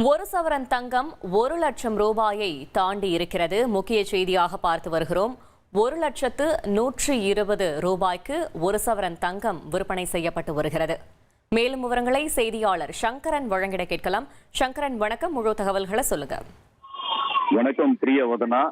ஒரு சவரன் தங்கம் 1,00,000 ரூபாயை தாண்டி இருக்கிறது. முக்கிய செய்தியாக பார்த்து வருகிறோம். 1,120,000 ரூபாய்க்கு ஒரு சவரன் தங்கம் விற்பனை செய்யப்பட்டு வருகிறது. மேலும் விவரங்களை செய்தியாளர் சங்கரன் வழங்கிட கேட்கலாம். சங்கரன், வணக்கம். முழு தகவல்களை சொல்லுங்க. வணக்கம் பிரியவதனா.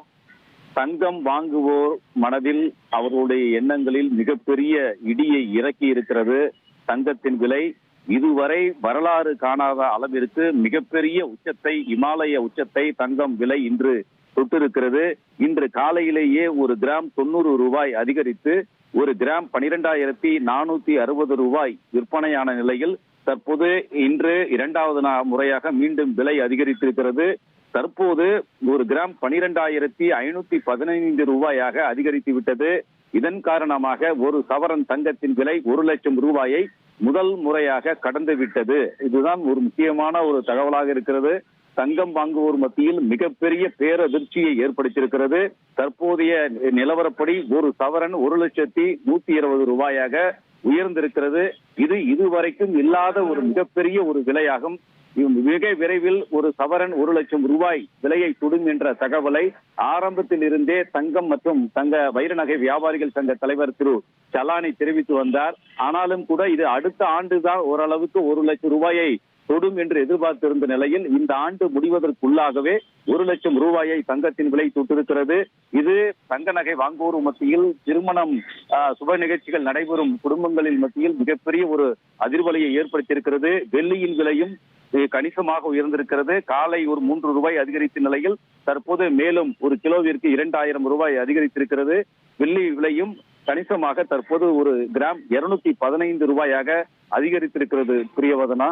தங்கம் வாங்குவோர் மனதில் அவர்களுடைய எண்ணங்களில் மிகப்பெரிய இடியை இறக்கி இருக்கிறது. தங்கத்தின் விலை இதுவரை வரலாறு காணாத அளவிற்கு மிகப்பெரிய உச்சத்தை, இமாலய உச்சத்தை தங்கம் விலை இன்று தொட்டிருக்கிறது. இன்று காலையிலேயே ஒரு கிராம் 90 ரூபாய் அதிகரித்து ஒரு கிராம் 12,460 ரூபாய் விற்பனையான நிலையில் தற்போது இன்று இரண்டாவது முறையாக மீண்டும் விலை அதிகரித்திருக்கிறது. தற்போது ஒரு கிராம் 12,515 ரூபாயாக அதிகரித்து விட்டது. இதன் காரணமாக ஒரு சவரன் தங்கத்தின் விலை 1,00,000 ரூபாயை முதல் முறையாக கடந்து விட்டது. இதுதான் ஒரு முக்கியமான ஒரு தகவலாக இருக்கிறது. தங்கம் வாங்குவோர் மத்தியில் மிகப்பெரிய பேரதிர்ச்சியை ஏற்படுத்தியிருக்கிறது. தற்போதைய நிலவரப்படி ஒரு சவரன் 1,120,000 ரூபாயாக உயர்ந்திருக்கிறது. இது இதுவரைக்கும் இல்லாத ஒரு மிகப்பெரிய ஒரு விலையாகும். மிக விரைவில் ஒரு சவரன் 1,00,000 ரூபாய் விலையை தொடும் என்ற தகவலை ஆரம்பத்தில் இருந்தே தங்கம் மற்றும் தங்க வைர நகை வியாபாரிகள் சங்க தலைவர் திரு சலானி தெரிவித்து வந்தார். ஆனாலும் கூட இது அடுத்த ஆண்டுதான் ஓரளவுக்கு 1,00,000 ரூபாயை தொடும் என்று எதிர்பார்த்திருந்த நிலையில் இந்த ஆண்டு முடிவதற்குள்ளாகவே 1,00,000 ரூபாயை தங்கத்தின் விலை தொட்டிருக்கிறது. இது தங்க நகை வாங்குவோர் மத்தியில், திருமணம் சுப நிகழ்ச்சிகள் நடைபெறும் குடும்பங்களின் மத்தியில் மிகப்பெரிய ஒரு அதிர்வலையை ஏற்படுத்தியிருக்கிறது. வெள்ளியின் விலையும் கணிசமாக உயர்ந்திருக்கிறது. காலை ஒரு 3 ரூபாய் அதிகரித்த நிலையில் தற்போது மேலும் ஒரு கிலோவிற்கு 2,000 ரூபாய் அதிகரித்திருக்கிறது. வெள்ளி விலையும் கணிசமாக தற்போது ஒரு கிராம் 215 ரூபாயாக அதிகரித்திருக்கிறது. பிரியவதனா.